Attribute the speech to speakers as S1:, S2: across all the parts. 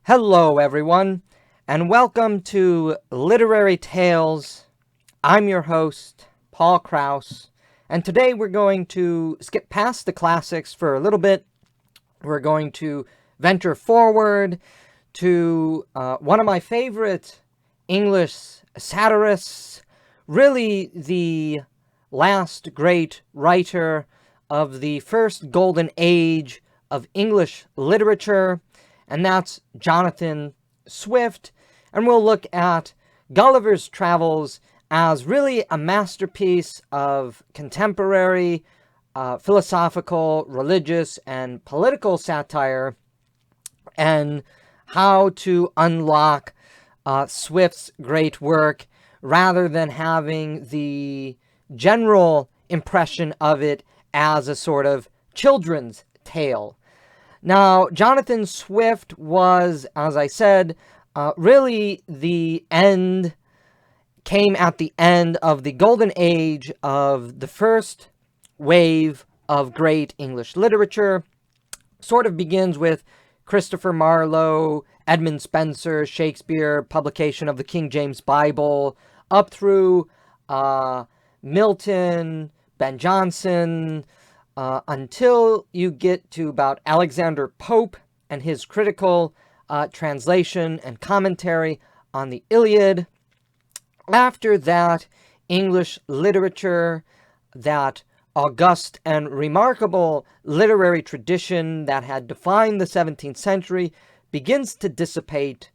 S1: Hello, everyone, and welcome to Literary Tales. I'm your host, Paul Krause, and today we're going to skip past the classics for a little bit. We're going to venture forward to one of my favorite English satirists, really the last great writer of the first golden age of English literature, and that's Jonathan Swift. And we'll look at Gulliver's Travels as really a masterpiece of contemporary philosophical, religious, and political satire, and how to unlock Swift's great work rather than having the general impression of it as a sort of children's tale. Now, Jonathan Swift was, as I said, really came at the end of the golden age of the first wave of great English literature. Sort of begins with Christopher Marlowe, Edmund Spenser, Shakespeare, publication of the King James Bible, up through Milton, Ben Jonson, until you get to about Alexander Pope and his critical translation and commentary on the Iliad. After that, English literature, that august and remarkable literary tradition that had defined the 17th century, begins to dissipate.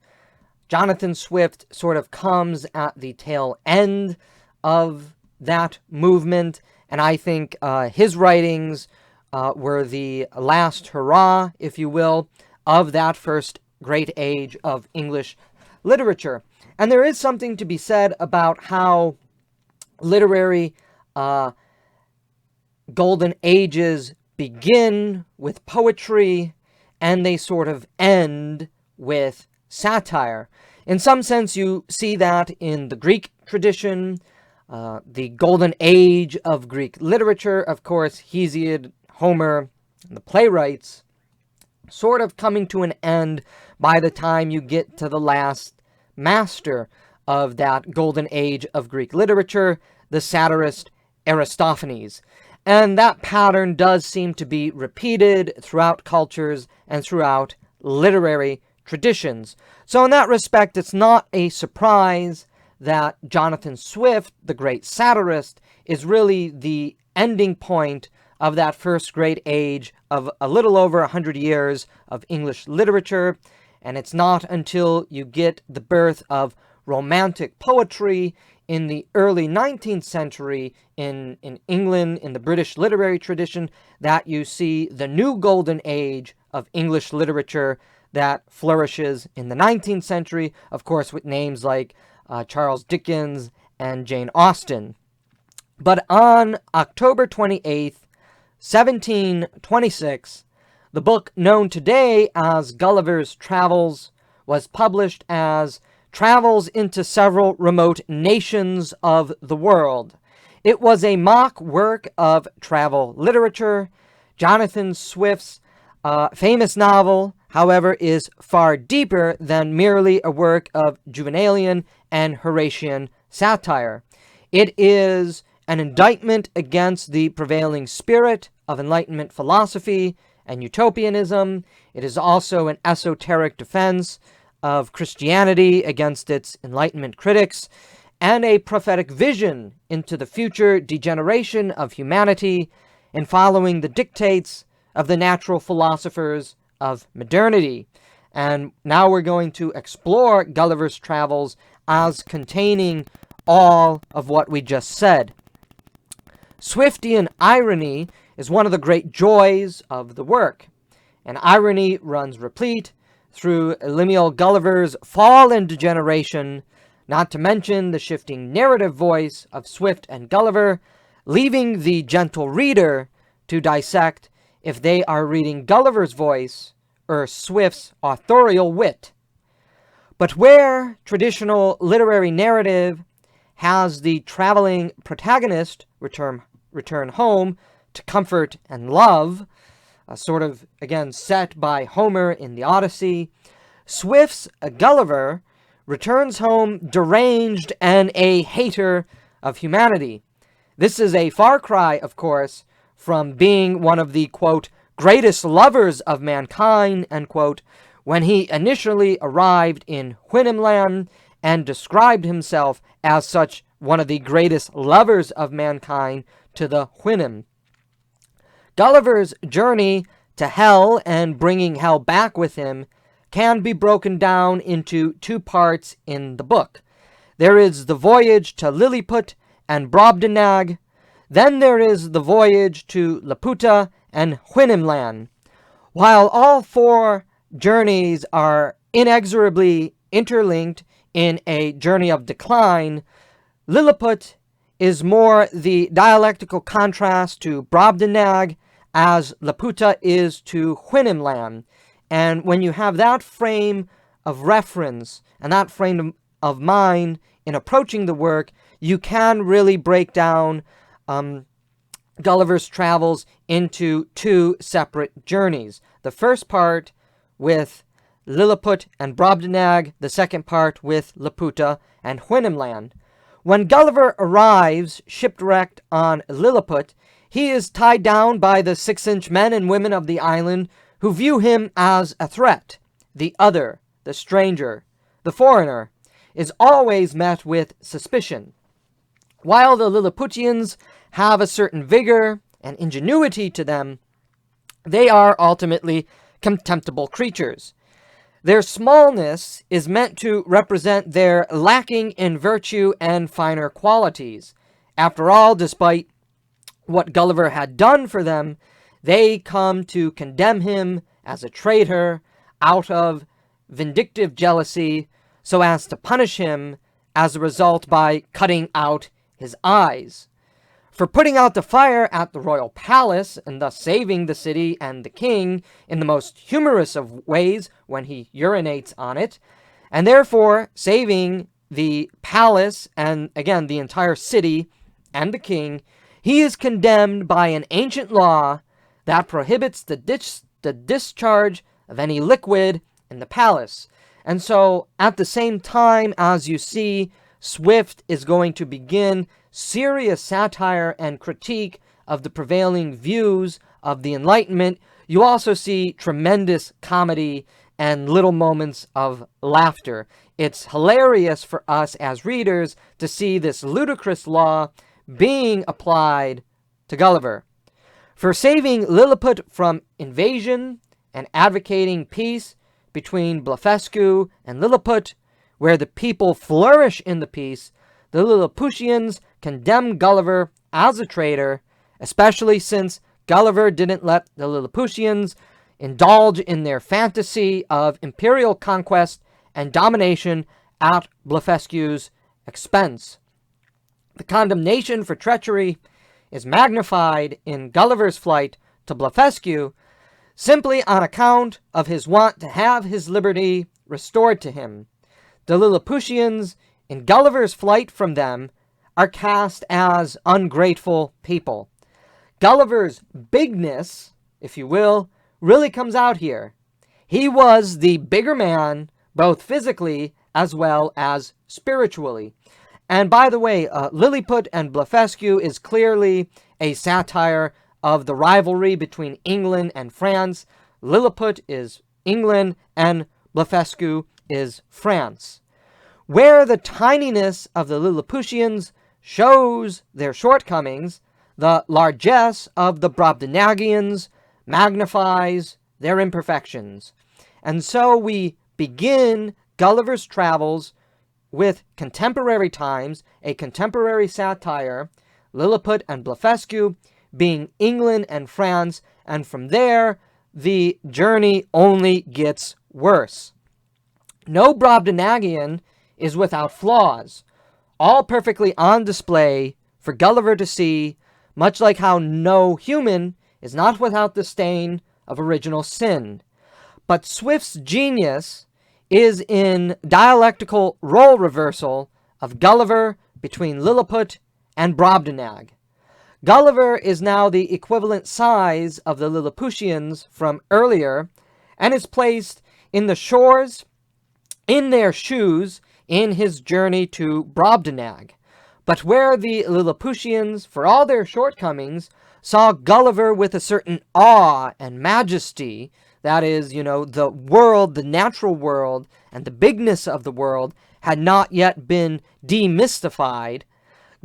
S1: Jonathan Swift sort of comes at the tail end of that movement, and I think his writings were the last hurrah, if you will, of that first great age of English literature. And there is something to be said about how literary golden ages begin with poetry and they sort of end with satire. In some sense, you see that in the Greek tradition. The golden age of Greek literature, of course, Hesiod, Homer, and the playwrights, sort of coming to an end by the time you get to the last master of that golden age of Greek literature, the satirist Aristophanes. And that pattern does seem to be repeated throughout cultures and throughout literary traditions. So in that respect, it's not a surprise that Jonathan Swift, the great satirist, is really the ending point of that first great age of a little over 100 years of English literature. And it's not until you get the birth of Romantic poetry in the early 19th century in England, in the British literary tradition, that you see the new golden age of English literature that flourishes in the 19th century, of course, with names like Charles Dickens and Jane Austen. But on October 28th, 1726, the book known today as Gulliver's Travels was published as Travels into Several Remote Nations of the World. It was a mock work of travel literature. Jonathan Swift's famous novel, however, is far deeper than merely a work of Juvenalian and Horatian satire. It is an indictment against the prevailing spirit of Enlightenment philosophy and utopianism. It is also an esoteric defense of Christianity against its Enlightenment critics, and a prophetic vision into the future degeneration of humanity in following the dictates of the natural philosophers of modernity. And now we're going to explore Gulliver's Travels as containing all of what we just said. Swiftian irony is one of the great joys of the work, and irony runs replete through Lemuel Gulliver's fall and degeneration, not to mention the shifting narrative voice of Swift and Gulliver, leaving the gentle reader to dissect if they are reading Gulliver's voice or Swift's authorial wit. But where traditional literary narrative has the traveling protagonist return home to comfort and love, sort of, again, set by Homer in the Odyssey, Swift's Gulliver returns home deranged and a hater of humanity. This is a far cry, of course, from being one of the, quote, greatest lovers of mankind, end quote, when he initially arrived in Houyhnhnmland and described himself as such one of the greatest lovers of mankind to the Houyhnhnm. Gulliver's journey to hell and bringing hell back with him can be broken down into two parts in the book. There is the voyage to Lilliput and Brobdingnag. Then there is the voyage to Laputa and Houyhnhnmland. While all four journeys are inexorably interlinked in a journey of decline, Lilliput is more the dialectical contrast to Brobdingnag as Laputa is to Houyhnhnmland. And when you have that frame of reference and that frame of mind in approaching the work, you can really break down Gulliver's Travels into two separate journeys. The first part with Lilliput and Brobdingnag, the second part with Laputa and Houyhnhnmland. When Gulliver arrives shipwrecked on Lilliput, he is tied down by the 6-inch men and women of the island who view him as a threat. The other, the stranger, the foreigner, is always met with suspicion. While the Lilliputians have a certain vigor and ingenuity to them, they are ultimately contemptible creatures. Their smallness is meant to represent their lacking in virtue and finer qualities. After all, despite what Gulliver had done for them, they come to condemn him as a traitor out of vindictive jealousy, so as to punish him as a result by cutting out his eyes. For putting out the fire at the royal palace and thus saving the city and the king in the most humorous of ways when he urinates on it, and therefore saving the palace and again the entire city and the king, he is condemned by an ancient law that prohibits the discharge of any liquid in the palace. And so at the same time as you see Swift is going to begin serious satire and critique of the prevailing views of the Enlightenment, you also see tremendous comedy and little moments of laughter. It's hilarious for us as readers to see this ludicrous law being applied to Gulliver. For saving Lilliput from invasion and advocating peace between Blefuscu and Lilliput, where the people flourish in the peace, the Lilliputians condemn Gulliver as a traitor, especially since Gulliver didn't let the Lilliputians indulge in their fantasy of imperial conquest and domination at Blefuscu's expense. The condemnation for treachery is magnified in Gulliver's flight to Blefuscu simply on account of his want to have his liberty restored to him. The Lilliputians, in Gulliver's flight from them, are cast as ungrateful people. Gulliver's bigness, if you will, really comes out here. He was the bigger man, both physically as well as spiritually. And by the way, Lilliput and Blefuscu is clearly a satire of the rivalry between England and France. Lilliput is England and Blefuscu is France. Where the tininess of the Lilliputians shows their shortcomings, the largesse of the Brobdingnagians magnifies their imperfections. And so we begin Gulliver's Travels with contemporary times, a contemporary satire, Lilliput and Blefuscu being England and France, and from there, the journey only gets worse. No Brobdingnagian is without flaws, all perfectly on display for Gulliver to see, much like how no human is not without the stain of original sin. But Swift's genius is in dialectical role reversal of Gulliver between Lilliput and Brobdingnag. Gulliver is now the equivalent size of the Lilliputians from earlier, and is placed in the shores in their shoes in his journey to Brobdingnag. But where the Lilliputians, for all their shortcomings, saw Gulliver with a certain awe and majesty, that is, the world, the natural world, and the bigness of the world had not yet been demystified,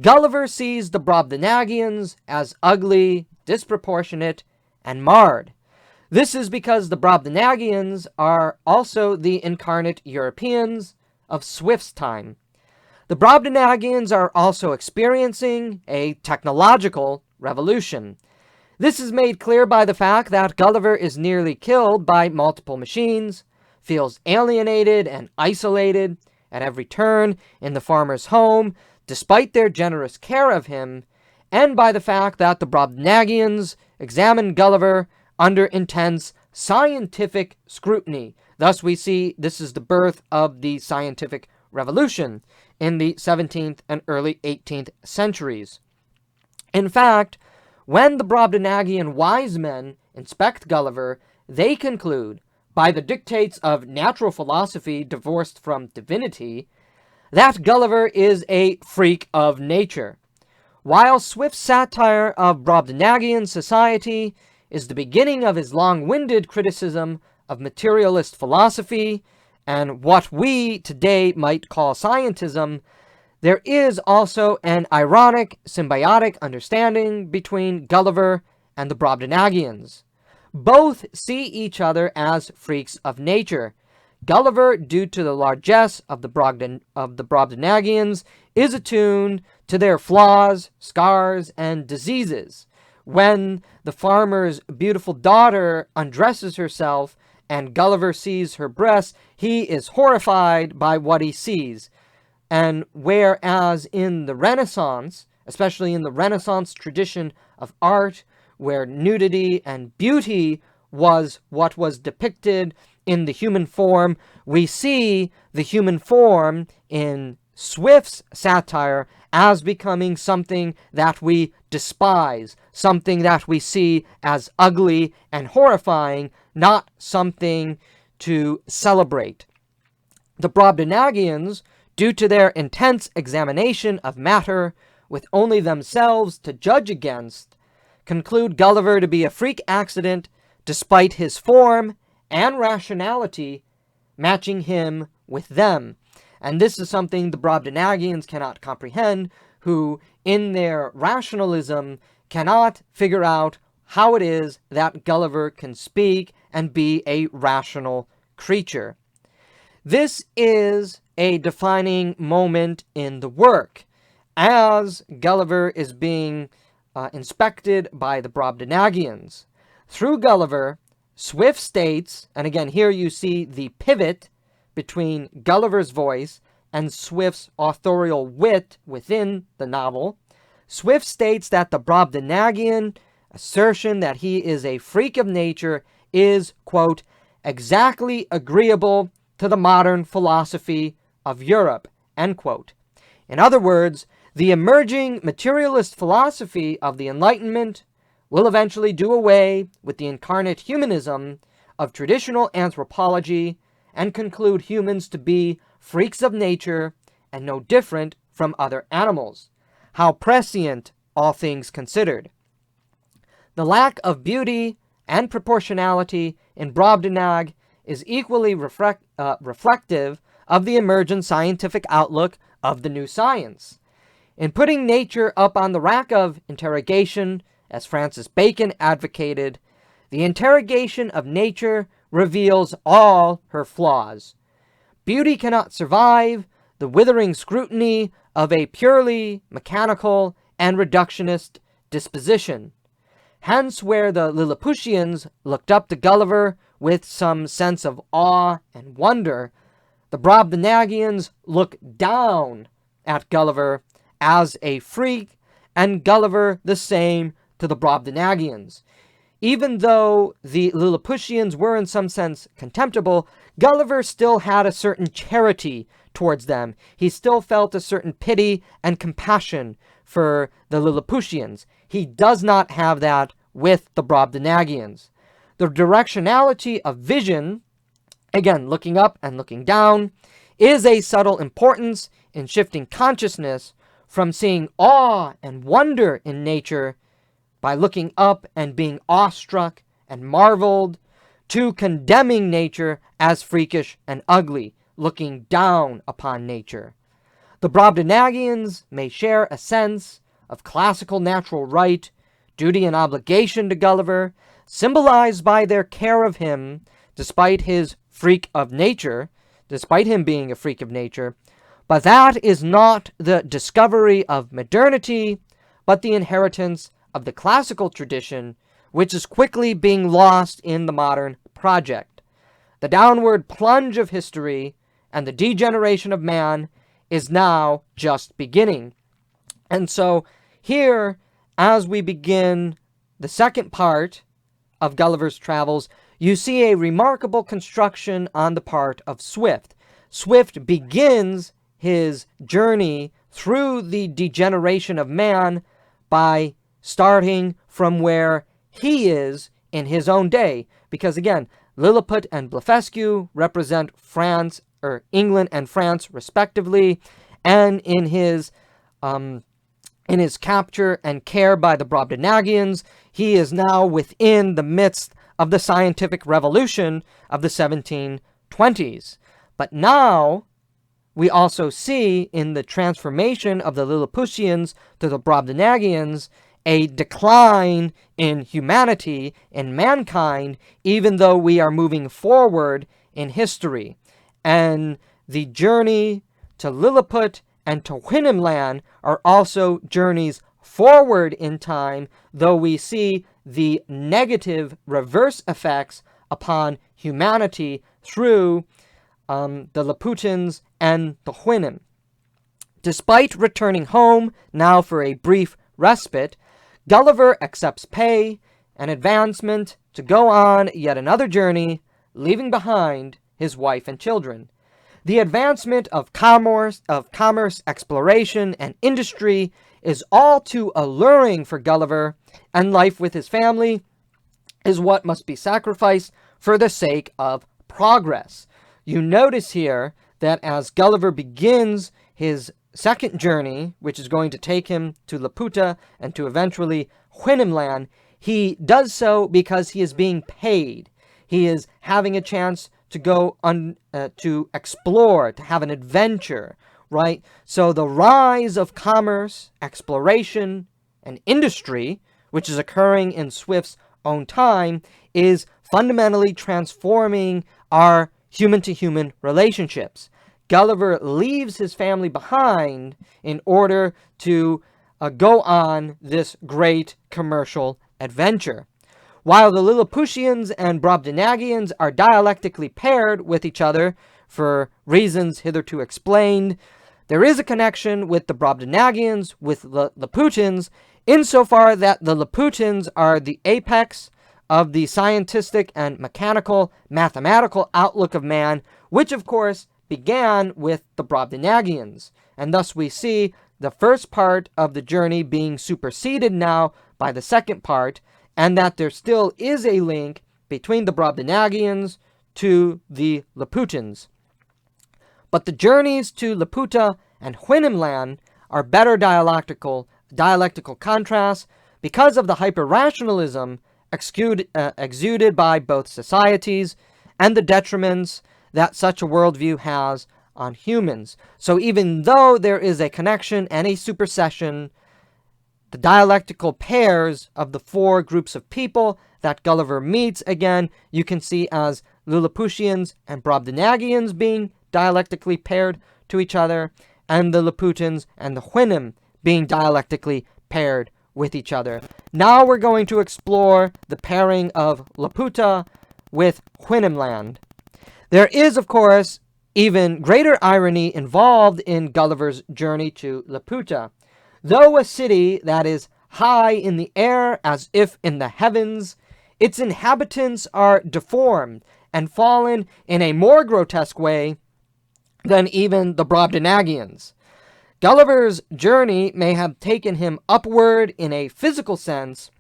S1: Gulliver sees the Brobdingnagians as ugly, disproportionate, and marred. This is because the Brobdingnagians are also the incarnate Europeans of Swift's time. The Brobdingnagians are also experiencing a technological revolution. This is made clear by the fact that Gulliver is nearly killed by multiple machines, feels alienated and isolated at every turn in the farmer's home, despite their generous care of him, and by the fact that the Brobdingnagians examine Gulliver under intense scientific scrutiny. Thus we see this is the birth of the scientific revolution in the 17th and early 18th centuries. In fact, when the Brobdingnagian wise men inspect Gulliver, they conclude, by the dictates of natural philosophy divorced from divinity, that Gulliver is a freak of nature. While Swift's satire of Brobdingnagian society is the beginning of his long-winded criticism of materialist philosophy and what we today might call scientism, there is also an ironic, symbiotic understanding between Gulliver and the Brobdingnagians. Both see each other as freaks of nature. Gulliver, due to the largesse of the Brobdingnagians, is attuned to their flaws, scars, and diseases. When the farmer's beautiful daughter undresses herself and Gulliver sees her breasts, he is horrified by what he sees. And whereas in the Renaissance, especially in the Renaissance tradition of art, where nudity and beauty was what was depicted in the human form, we see the human form in Swift's satire as becoming something that we despise, something that we see as ugly and horrifying, not something to celebrate. The Brobdingnagians, due to their intense examination of matter, with only themselves to judge against, conclude Gulliver to be a freak accident despite his form and rationality matching him with them. And this is something the Brobdingnagians cannot comprehend, who, in their rationalism, cannot figure out how it is that Gulliver can speak and be a rational creature. This is a defining moment in the work, as Gulliver is being inspected by the Brobdingnagians. Through Gulliver, Swift states, and again here you see the pivot between Gulliver's voice and Swift's authorial wit within the novel, Swift states that the Brobdingnagian assertion that he is a freak of nature is, quote, exactly agreeable to the modern philosophy of Europe, end quote. In other words, the emerging materialist philosophy of the Enlightenment will eventually do away with the incarnate humanism of traditional anthropology and conclude humans to be freaks of nature and no different from other animals. How prescient, all things considered. The lack of beauty and proportionality in Brobdingnag is equally reflective of the emergent scientific outlook of the new science. In putting nature up on the rack of interrogation, as Francis Bacon advocated, the interrogation of nature reveals all her flaws. Beauty cannot survive the withering scrutiny of a purely mechanical and reductionist disposition. Hence, where the Lilliputians looked up to Gulliver with some sense of awe and wonder, the Brobdingnagians look down at Gulliver as a freak, and Gulliver the same to the Brobdingnagians. Even though the Lilliputians were in some sense contemptible, Gulliver still had a certain charity towards them. He still felt a certain pity and compassion for the Lilliputians. He does not have that with the Brobdingnagians. The directionality of vision again, looking up and looking down, is a subtle importance in shifting consciousness from seeing awe and wonder in nature by looking up and being awestruck and marveled, to condemning nature as freakish and ugly, looking down upon nature. The Brobdingnagians may share a sense of classical natural right, duty and obligation to Gulliver, symbolized by their care of him, despite his freak of nature, despite him being a freak of nature, but that is not the discovery of modernity, but the inheritance of the classical tradition, which is quickly being lost in the modern project. The downward plunge of history and the degeneration of man is now just beginning. And so here, as we begin the second part of Gulliver's Travels, you see a remarkable construction on the part of Swift. Swift begins his journey through the degeneration of man by starting from where he is in his own day. Because again, Lilliput and Blefuscu represent France, or England and France respectively, and in his capture and care by the Brobdingnagians, he is now within the midst of the scientific revolution of the 1720s. But now, we also see in the transformation of the Lilliputians to the Brobdingnagians a decline in humanity, in mankind, even though we are moving forward in history. And the journey to Lilliput and to Houyhnhnmland are also journeys forward in time, though we see the negative reverse effects upon humanity through the Laputans and the Houyhnhnm. Despite returning home, now for a brief respite, Gulliver accepts pay and advancement to go on yet another journey, leaving behind his wife and children. The advancement of commerce, exploration, and industry is all too alluring for Gulliver, and life with his family is what must be sacrificed for the sake of progress. You notice here that as Gulliver begins his second journey, which is going to take him to Laputa and to eventually Houyhnhnmland, he does so because he is being paid. He is having a chance to go to explore, to have an adventure, right? So the rise of commerce, exploration, and industry, which is occurring in Swift's own time, is fundamentally transforming our human-to-human relationships. Gulliver leaves his family behind in order to go on this great commercial adventure. While the Lilliputians and Brobdingnagians are dialectically paired with each other for reasons hitherto explained, there is a connection with the Brobdingnagians with the Laputans, insofar that the Laputans are the apex of the scientific and mechanical, mathematical outlook of man, which of course began with the Brobdingnagians. And thus we see the first part of the journey being superseded now by the second part, and that there still is a link between the Brobdingnagians to the Laputans. But the journeys to Laputa and Houyhnhnmland are better dialectical contrasts because of the hyper-rationalism exuded by both societies and the detriments that such a worldview has on humans. So even though there is a connection and a supersession, the dialectical pairs of the four groups of people that Gulliver meets, again, you can see as Lilliputians and Brobdingnagians being dialectically paired to each other, and the Laputans and the Houyhnhnm being dialectically paired with each other. Now we're going to explore the pairing of Laputa with Houyhnhnmland. There is, of course, even greater irony involved in Gulliver's journey to Laputa. Though a city that is high in the air as if in the heavens, its inhabitants are deformed and fallen in a more grotesque way than even the Brobdingnagians. Gulliver's journey may have taken him upward in a physical sense,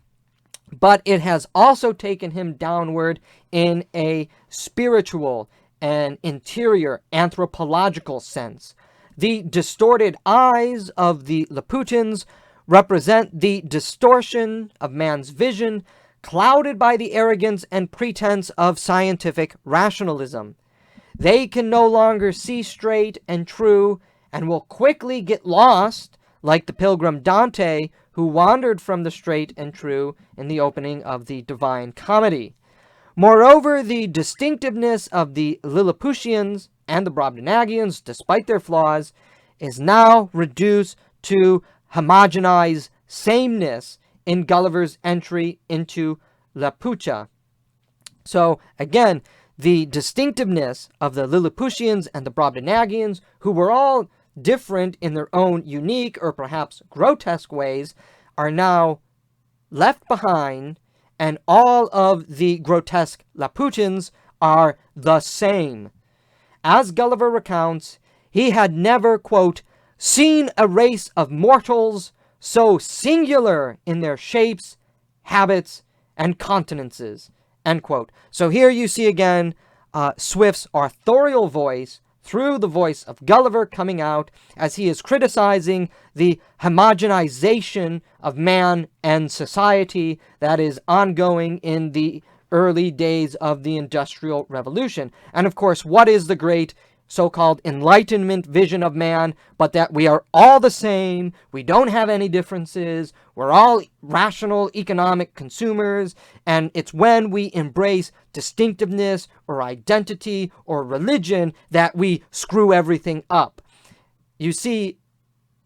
S1: but it has also taken him downward in a spiritual, an interior anthropological sense. The distorted eyes of the Laputans represent the distortion of man's vision, clouded by the arrogance and pretense of scientific rationalism. They can no longer see straight and true, and will quickly get lost, like the pilgrim Dante, who wandered from the straight and true in the opening of the Divine Comedy. Moreover, the distinctiveness of the Lilliputians and the Brobdingnagians, despite their flaws, is now reduced to homogenized sameness in Gulliver's entry into Laputa. So, again, the distinctiveness of the Lilliputians and the Brobdingnagians, who were all different in their own unique or perhaps grotesque ways, are now left behind, and all of the grotesque Laputans are the same. As Gulliver recounts, he had never, quote, seen a race of mortals so singular in their shapes, habits, and countenances, end quote. So here you see again Swift's authorial voice through the voice of Gulliver coming out as he is criticizing the homogenization of man and society that is ongoing in the early days of the Industrial Revolution. And of course, what is the great so-called Enlightenment vision of man, but that we are all the same, we don't have any differences, we're all rational economic consumers, and it's when we embrace distinctiveness or identity or religion that we screw everything up. You see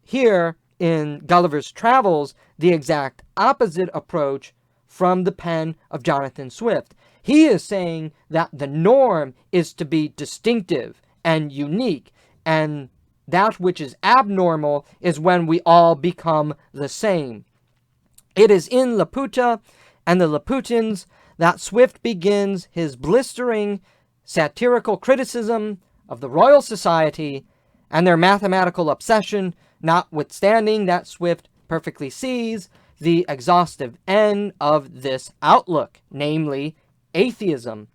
S1: here in Gulliver's Travels the exact opposite approach from the pen of Jonathan Swift. He is saying that the norm is to be distinctive and unique, and that which is abnormal is when we all become the same. It is in Laputa and the Laputans that Swift begins his blistering satirical criticism of the Royal Society and their mathematical obsession, notwithstanding that Swift perfectly sees the exhaustive end of this outlook, namely atheism.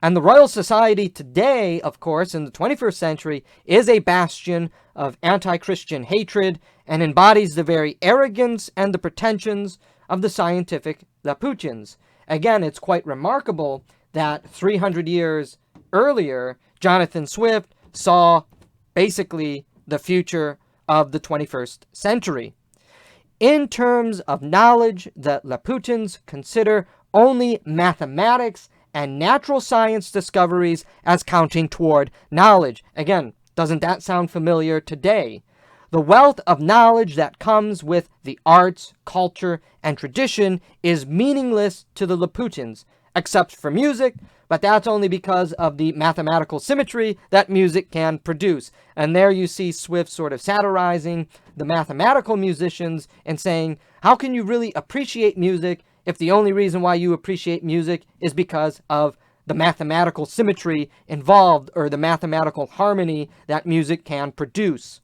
S1: And the Royal Society today, of course, in the 21st century, is a bastion of anti-Christian hatred and embodies the very arrogance and the pretensions of the scientific Laputians. Again, it's quite remarkable that 300 years earlier, Jonathan Swift saw basically the future of the 21st century. In terms of knowledge, the Laputans consider only mathematics and natural science discoveries as counting toward knowledge. Again, doesn't that sound familiar today? The wealth of knowledge that comes with the arts, culture, and tradition is meaningless to the Laputans, except for music, but that's only because of the mathematical symmetry that music can produce. And there you see Swift sort of satirizing the mathematical musicians and saying, how can you really appreciate music if the only reason why you appreciate music is because of the mathematical symmetry involved or the mathematical harmony that music can produce?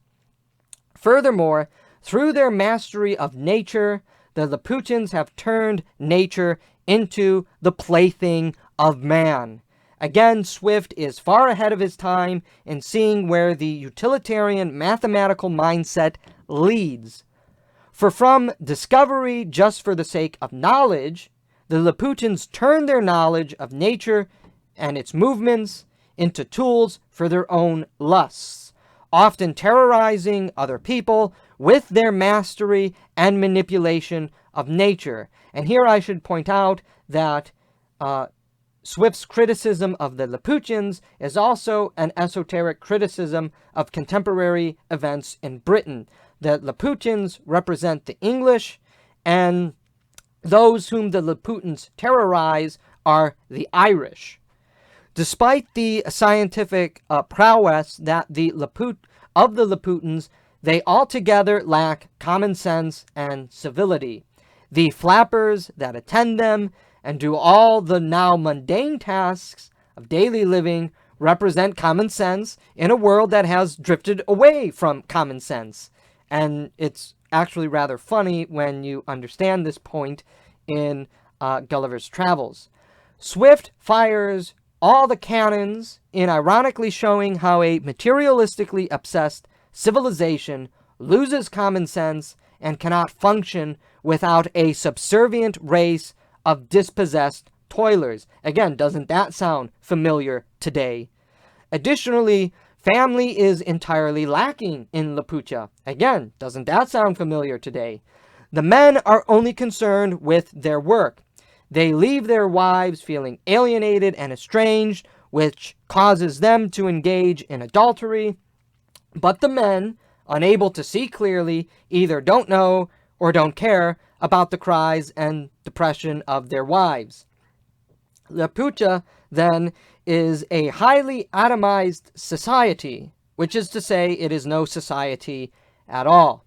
S1: Furthermore, through their mastery of nature, the Laputans have turned nature into the plaything of man. Again, Swift is far ahead of his time in seeing where the utilitarian mathematical mindset leads. For from discovery just for the sake of knowledge, the Laputans turn their knowledge of nature and its movements into tools for their own lusts, often terrorizing other people with their mastery and manipulation of nature. And here I should point out that Swift's criticism of the Laputians is also an esoteric criticism of contemporary events in Britain. The Laputans represent the English, and those whom the Laputans terrorize are the Irish. Despite the scientific prowess that the Laputans, they altogether lack common sense and civility. The flappers that attend them and do all the now mundane tasks of daily living represent common sense in a world that has drifted away from common sense. And it's actually rather funny when you understand this point in Gulliver's Travels. Swift fires all the canons in ironically showing how a materialistically obsessed civilization loses common sense and cannot function without a subservient race of dispossessed toilers. Again, doesn't that sound familiar today? Additionally, family is entirely lacking in Laputa. Again, doesn't that sound familiar today? The men are only concerned with their work. They leave their wives feeling alienated and estranged, which causes them to engage in adultery. But the men, unable to see clearly, either don't know or don't care about the cries and depression of their wives. Laputa, then, is a highly atomized society, which is to say it is no society at all.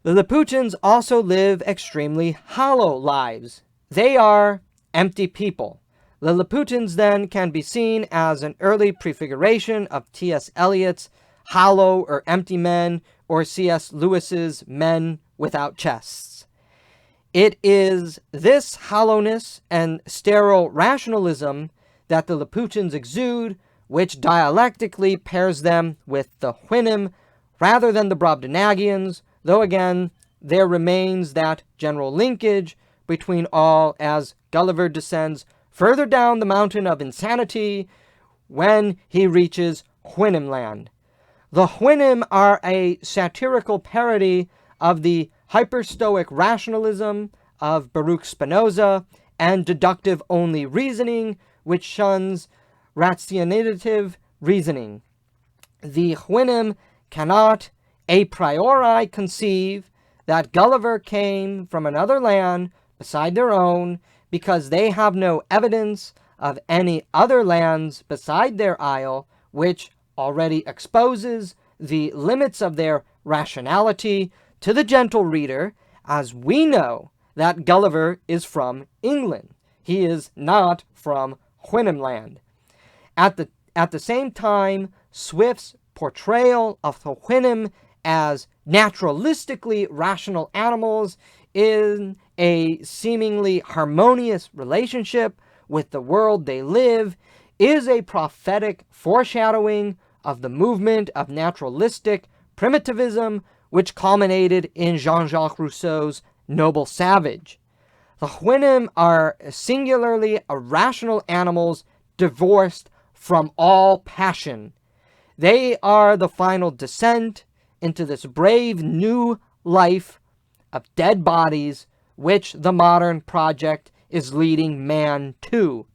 S1: The Laputans also live extremely hollow lives. They are empty people. The Lilliputans, then, can be seen as an early prefiguration of T.S. Eliot's Hollow or Empty Men, or C.S. Lewis's Men Without Chests. It is this hollowness and sterile rationalism that the Laputans exude, which dialectically pairs them with the Houyhnhnm rather than the Brobdingnagians, though again, there remains that general linkage between all as Gulliver descends further down the mountain of insanity when he reaches Houyhnhnmland. The Houyhnhnm are a satirical parody of the hyperstoic rationalism of Baruch Spinoza and deductive-only reasoning, which shuns rationative reasoning. The Houyhnhnm cannot a priori conceive that Gulliver came from another land beside their own, because they have no evidence of any other lands beside their isle, which already exposes the limits of their rationality to the gentle reader, as we know that Gulliver is from England. He is not from Houyhnhnmland. At the same time, Swift's portrayal of the Houyhnhnm as naturalistically rational animals in a seemingly harmonious relationship with the world they live is a prophetic foreshadowing of the movement of naturalistic primitivism which culminated in Jean-Jacques Rousseau's Noble Savage. The Houyhnhnm are singularly irrational animals divorced from all passion. They are the final descent into this brave new life of dead bodies which the modern project is leading man to.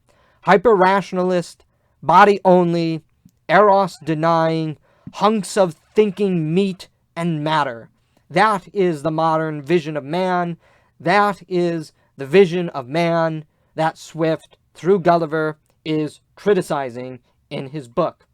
S1: Hyper-rationalist, body-only, eros-denying, hunks of thinking meat and matter. That is the modern vision of man. That is the vision of man that Swift, through Gulliver, is criticizing in his book.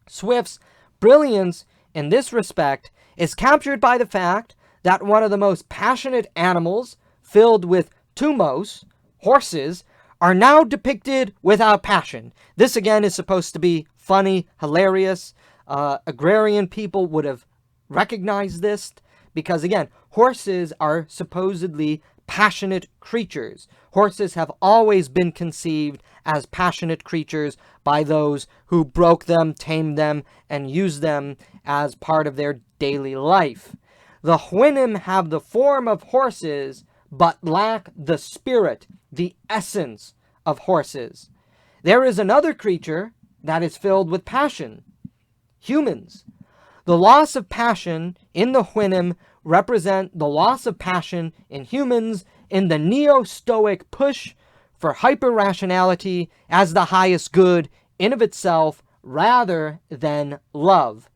S1: Swift's brilliance in this respect is captured by the fact that one of the most passionate animals, filled with tumos, horses, are now depicted without passion. This again is supposed to be funny, hilarious. Agrarian people would have recognized this because again, horses are supposedly passionate creatures. Horses have always been conceived as passionate creatures by those who broke them, tamed them, and used them as part of their daily life. The Houyhnhnm have the form of horses, but lack the spirit, the essence of horses. There is another creature that is filled with passion. Humans. The loss of passion in the Houyhnhnm represent the loss of passion in humans in the neo-stoic push for hyper-rationality as the highest good in of itself rather than love.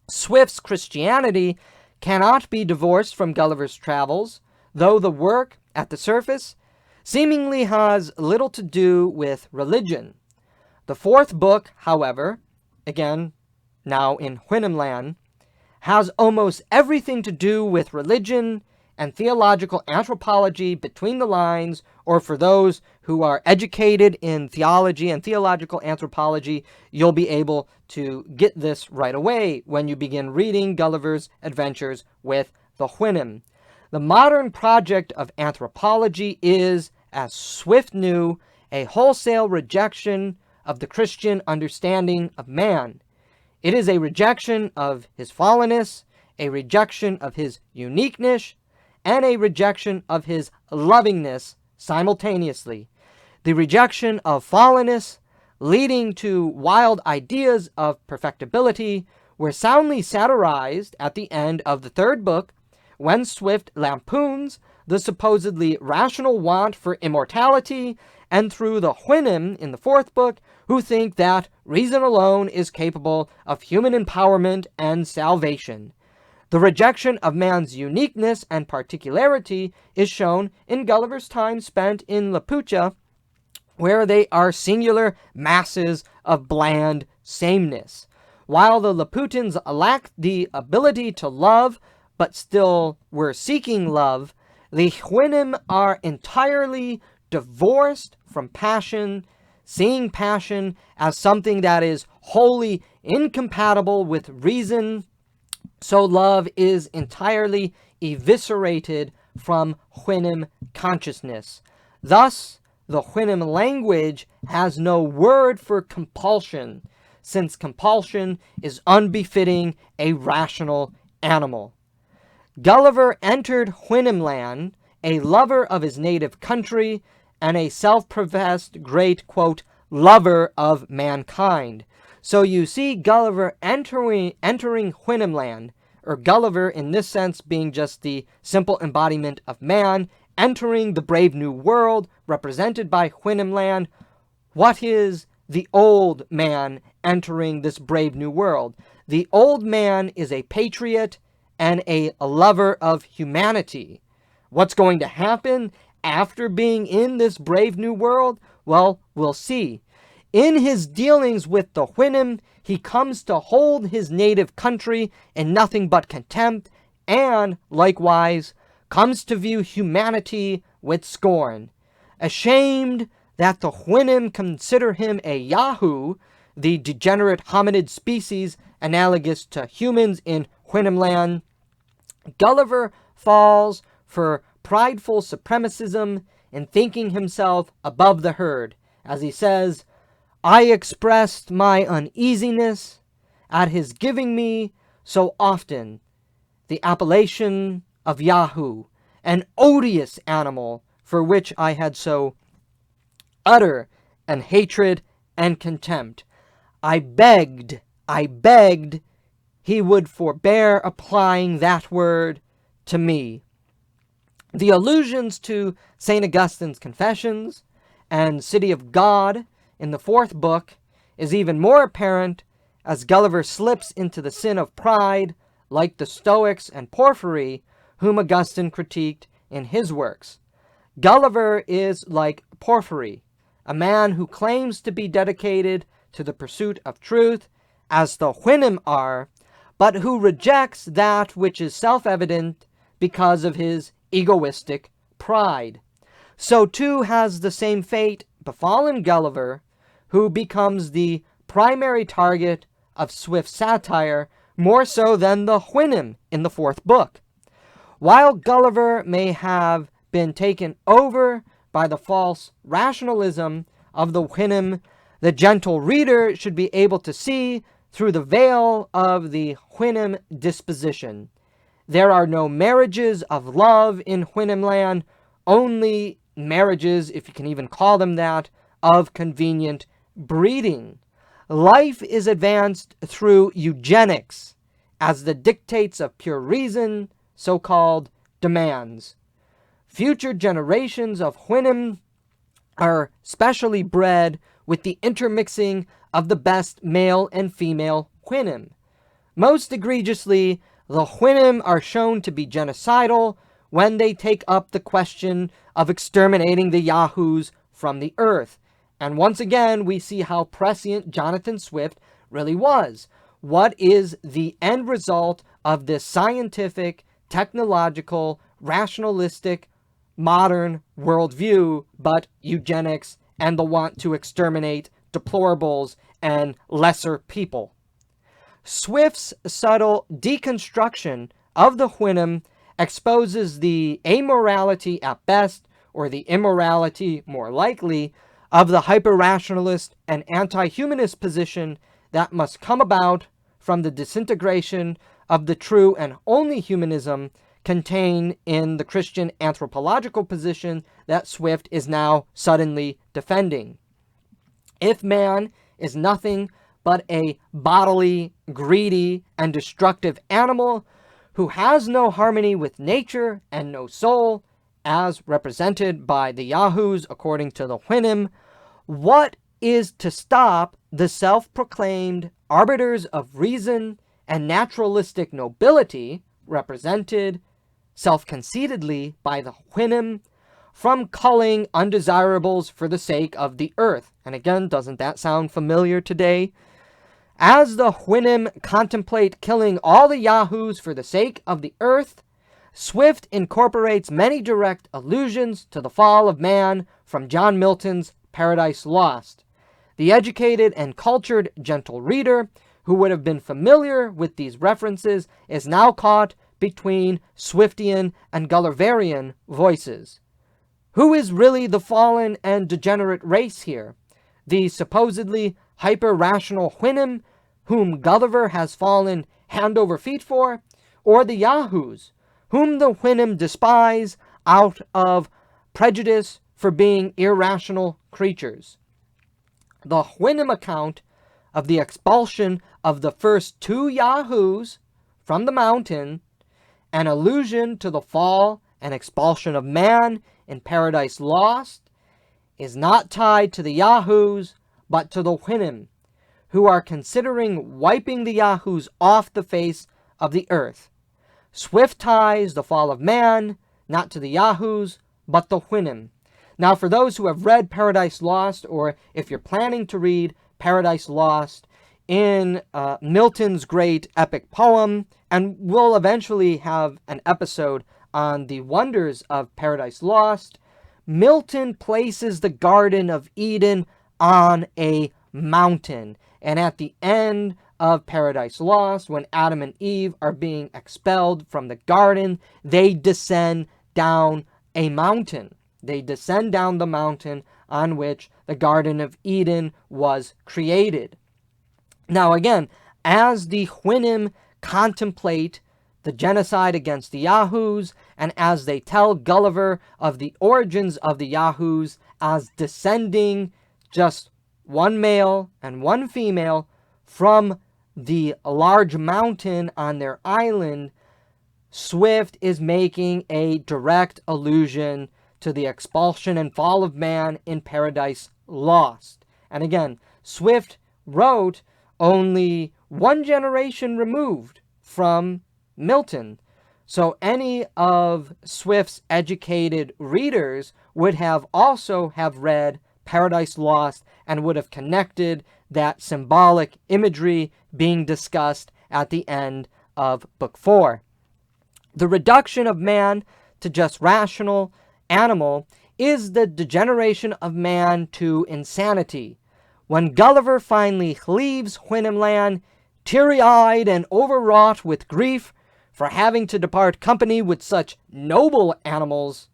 S1: Swift's Christianity cannot be divorced from Gulliver's Travels, though the work, at the surface, seemingly has little to do with religion. The fourth book, however, again, now in Houyhnhnmland, has almost everything to do with religion and theological anthropology between the lines, or for those who are educated in theology and theological anthropology, you'll be able to get this right away when you begin reading Gulliver's Adventures with the Houyhnhnm. The modern project of anthropology is, as Swift knew, a wholesale rejection of the Christian understanding of man. It is a rejection of his fallenness, a rejection of his uniqueness, and a rejection of his lovingness simultaneously. The rejection of fallenness, leading to wild ideas of perfectibility, were soundly satirized at the end of the third book, when Swift lampoons the supposedly rational want for immortality, and through the Houyhnhnmland in the fourth book, who think that reason alone is capable of human empowerment and salvation. The rejection of man's uniqueness and particularity is shown in Gulliver's time spent in Laputa, where they are singular masses of bland sameness. While the Laputans lacked the ability to love, but still were seeking love, the Houyhnhnmland are entirely divorced from passion, seeing passion as something that is wholly incompatible with reason, so love is entirely eviscerated from Houyhnhnmland consciousness. Thus, the Houyhnhnmland language has no word for compulsion, since compulsion is unbefitting a rational animal. Gulliver entered Houyhnhnmland a lover of his native country and a self-professed great, quote, lover of mankind. So you see Gulliver entering Houyhnhnmland, or Gulliver in this sense being just the simple embodiment of man, entering the brave new world represented by Houyhnhnmland. What is the old man entering this brave new world? The old man is a patriot and a lover of humanity. What's going to happen after being in this brave new world? Well, we'll see. In his dealings with the Houyhnhnmland, he comes to hold his native country in nothing but contempt, and, likewise, comes to view humanity with scorn. Ashamed that the Houyhnhnmland consider him a Yahoo, the degenerate hominid species analogous to humans in Houyhnhnmland, Gulliver falls for prideful supremacism in thinking himself above the herd, as he says, I expressed my uneasiness at his giving me so often the appellation of Yahoo, an odious animal for which I had so utter an hatred and contempt. I begged he would forbear applying that word to me. The allusions to St. Augustine's Confessions and City of God in the fourth book is even more apparent as Gulliver slips into the sin of pride, like the Stoics and Porphyry, whom Augustine critiqued in his works. Gulliver is like Porphyry, a man who claims to be dedicated to the pursuit of truth, as the Houyhnhnmland are, but who rejects that which is self-evident because of his egoistic pride. So too has the same fate befallen Gulliver, who becomes the primary target of Swift's satire, more so than the Houyhnhnmland in the fourth book. While Gulliver may have been taken over by the false rationalism of the Houyhnhnmland, the gentle reader should be able to see through the veil of the Houyhnhnmland disposition. There are no marriages of love in Houyhnhnmland, only marriages, if you can even call them that, of convenient breeding. Life is advanced through eugenics, as the dictates of pure reason, so-called, demands. Future generations of Houyhnhnmland are specially bred with the intermixing of the best male and female Houyhnhnmland. Most egregiously, the Houyhnhnmland are shown to be genocidal when they take up the question of exterminating the Yahoos from the earth. And once again, we see how prescient Jonathan Swift really was. What is the end result of this scientific, technological, rationalistic, modern worldview but eugenics and the want to exterminate deplorables and lesser people? Swift's subtle deconstruction of the Houyhnhnmland exposes the amorality at best, or the immorality more likely, of the hyper-rationalist and anti-humanist position that must come about from the disintegration of the true and only humanism contained in the Christian anthropological position that Swift is now suddenly defending. If man is nothing but a bodily, greedy, and destructive animal who has no harmony with nature and no soul, as represented by the Yahoos according to the Houyhnhnm, what is to stop the self-proclaimed arbiters of reason and naturalistic nobility, represented self-conceitedly by the Houyhnhnm, from culling undesirables for the sake of the earth? And again, doesn't that sound familiar today? As the Houyhnhnm contemplate killing all the Yahoos for the sake of the earth, Swift incorporates many direct allusions to the fall of man from John Milton's Paradise Lost. The educated and cultured gentle reader who would have been familiar with these references is now caught between Swiftian and Gulliverian voices. Who is really the fallen and degenerate race here? The supposedly hyper-rational Houyhnhnm, whom Gulliver has fallen hand over feet for, or the Yahoos, whom the Houyhnhnm despise out of prejudice for being irrational creatures? The Houyhnhnm account of the expulsion of the first two Yahoos from the mountain, an allusion to the fall and expulsion of man in Paradise Lost, is not tied to the Yahoos, but to the Houyhnhnm, who are considering wiping the Yahoos off the face of the earth. Swift ties the fall of man not to the Yahoos, but the Houyhnhnm. Now, for those who have read Paradise Lost, or if you're planning to read Paradise Lost in Milton's great epic poem, and we'll eventually have an episode on the wonders of Paradise Lost, Milton places the Garden of Eden on a mountain. And at the end of Paradise Lost, when Adam and Eve are being expelled from the garden, they descend down a mountain. They descend down the mountain on which the Garden of Eden was created. Now again, as the Houyhnhnm contemplate the genocide against the Yahoos, and as they tell Gulliver of the origins of the Yahoos as descending just one male and one female from the large mountain on their island, Swift is making a direct allusion to the expulsion and fall of man in Paradise Lost. And again, Swift wrote only one generation removed from Milton. So any of Swift's educated readers would have also have read Paradise Lost and would have connected that symbolic imagery being discussed at the end of Book 4. The reduction of man to just rational animal is the degeneration of man to insanity. When Gulliver finally leaves Houyhnhnmland, teary-eyed and overwrought with grief for having to depart company with such noble animals,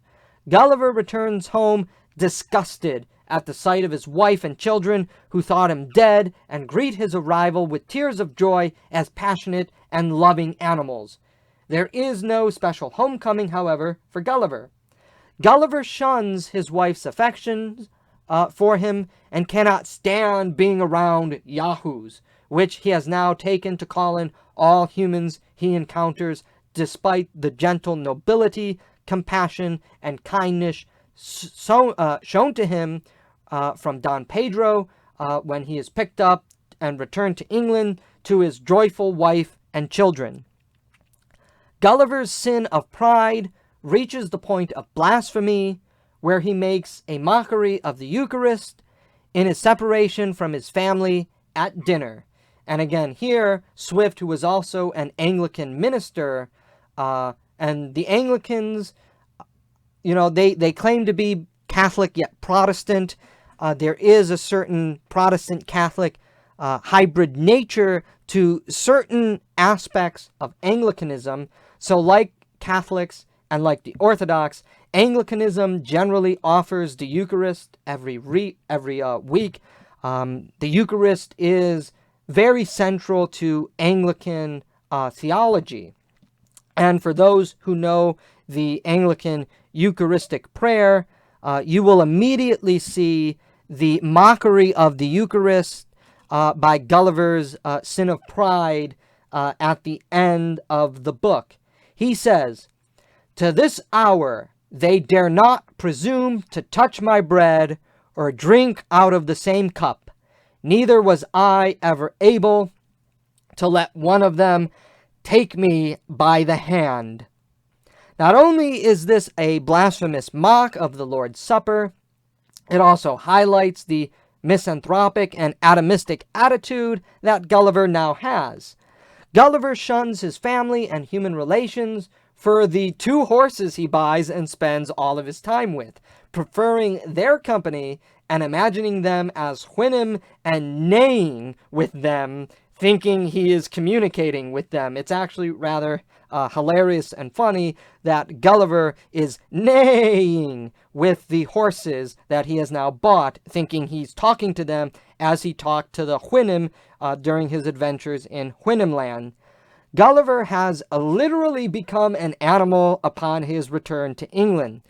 S1: Gulliver returns home disgusted at the sight of his wife and children, who thought him dead, and greet his arrival with tears of joy as passionate and loving animals. There is no special homecoming, however, for Gulliver. Gulliver shuns his wife's affections for him and cannot stand being around Yahoos, which he has now taken to calling all humans he encounters, despite the gentle nobility, compassion, and kindness shown to him from Don Pedro when he is picked up and returned to England to his joyful wife and children. Gulliver's sin of pride reaches the point of blasphemy, where he makes a mockery of the Eucharist in his separation from his family at dinner. And again, here, Swift, who was also an Anglican minister, and the Anglicans, you know, they claim to be Catholic yet Protestant. There is a certain Protestant-Catholic hybrid nature to certain aspects of Anglicanism. So like Catholics And like the Orthodox, Anglicanism generally offers the Eucharist every week. The Eucharist is very central to Anglican theology. And for those who know the Anglican Eucharistic prayer, you will immediately see the mockery of the Eucharist by Gulliver's Sin of Pride at the end of the book. He says, "To this hour they dare not presume to touch my bread or drink out of the same cup. Neither was I ever able to let one of them take me by the hand." Not only is this a blasphemous mock of the Lord's Supper, it also highlights the misanthropic and atomistic attitude that Gulliver now has. Gulliver shuns his family and human relations for the 2 horses he buys and spends all of his time with, preferring their company and imagining them as Houyhnhnm and neighing with them, thinking he is communicating with them. It's actually rather hilarious and funny that Gulliver is neighing with the horses that he has now bought, thinking he's talking to them as he talked to the Houyhnhnm during his adventures in Houyhnhnmland. Gulliver has literally become an animal upon his return to England.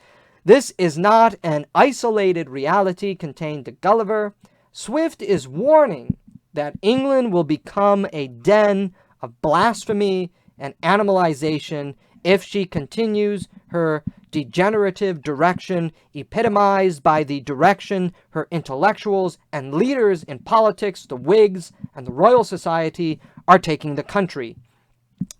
S1: This is not an isolated reality contained to Gulliver. Swift is warning that England will become a den of blasphemy and animalization if she continues her degenerative direction, epitomized by the direction her intellectuals and leaders in politics, the Whigs and the Royal Society, are taking the country.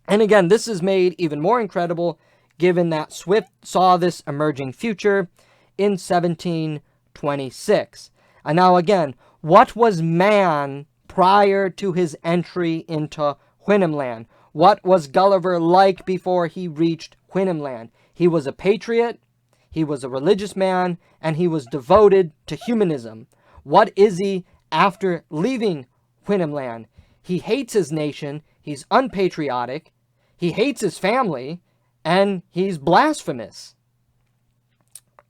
S1: And again, this is made even more incredible given that Swift saw this emerging future in 1726. And now again, what was man prior to his entry into Houyhnhnmland? What was Gulliver like before he reached Houyhnhnmland? He was a patriot, he was a religious man, and he was devoted to humanism. What is he after leaving Houyhnhnmland? He hates his nation, he's unpatriotic, he hates his family, and he's blasphemous.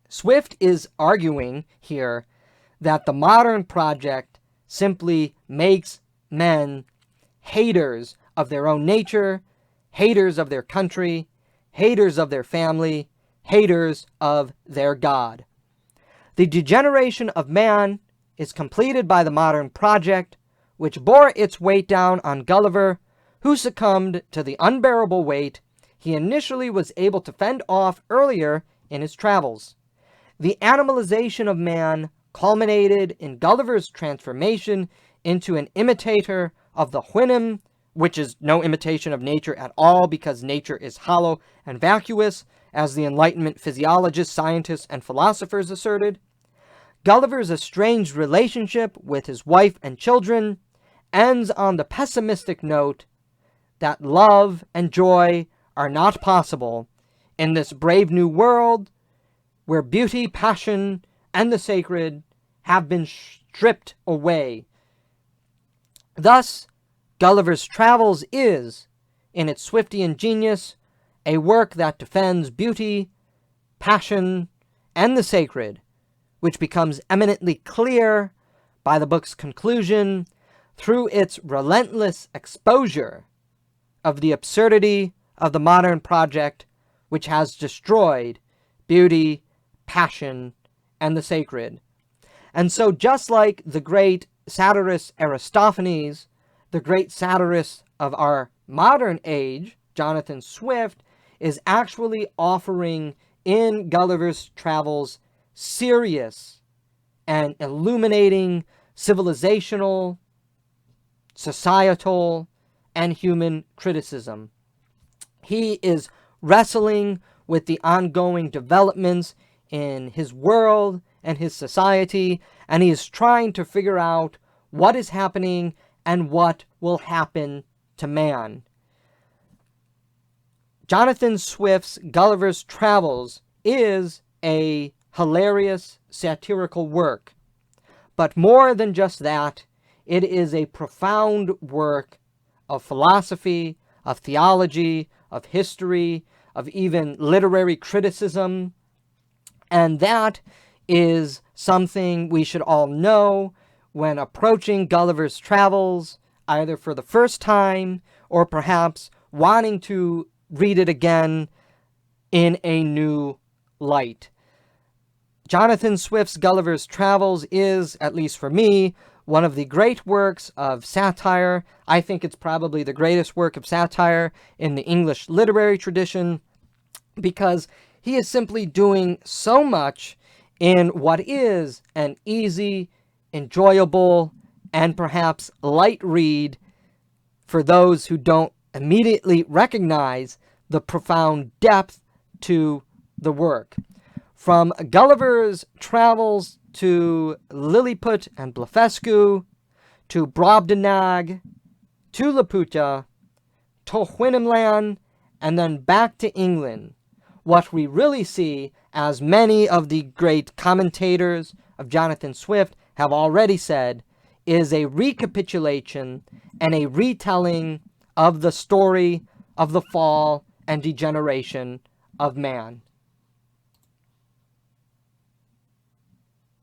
S1: Swift is arguing here that the modern project simply makes men haters of their own nature, haters of their country, haters of their family, haters of their God. The degeneration of man is completed by the modern project, which bore its weight down on Gulliver, who succumbed to the unbearable weight he initially was able to fend off earlier in his travels. The animalization of man culminated in Gulliver's transformation into an imitator of the Houyhnhnm, which is no imitation of nature at all, because nature is hollow and vacuous, as the Enlightenment physiologists, scientists, and philosophers asserted. Gulliver's estranged relationship with his wife and children ends on the pessimistic note that love and joy are not possible in this brave new world where beauty, passion, and the sacred have been stripped away. Thus, Gulliver's Travels is, in its Swiftian genius, a work that defends beauty, passion, and the sacred, which becomes eminently clear by the book's conclusion through its relentless exposure of the absurdity of the modern project, which has destroyed beauty, passion, and the sacred. And so just like the great satirist Aristophanes, the great satirist of our modern age, Jonathan Swift, is actually offering in Gulliver's Travels serious and illuminating civilizational, societal, and human criticism. He is wrestling with the ongoing developments in his world and his society, and he is trying to figure out what is happening and what will happen to man. Jonathan Swift's Gulliver's Travels is a hilarious satirical work, but more than just that, it is a profound work of philosophy, of theology, of history, of even literary criticism. And that is something we should all know when approaching Gulliver's Travels, either for the first time or perhaps wanting to read it again in a new light. Jonathan Swift's Gulliver's Travels is, at least for me, one of the great works of satire. I think it's probably the greatest work of satire in the English literary tradition, because he is simply doing so much in what is an easy, enjoyable, and perhaps light read for those who don't immediately recognize the profound depth to the work. From Gulliver's Travels to Lilliput and Blefuscu, to Brobdingnag, to Laputa, to Houyhnhnmland, and then back to England, what we really see, as many of the great commentators of Jonathan Swift have already said, is a recapitulation and a retelling of the story of the fall and degeneration of man.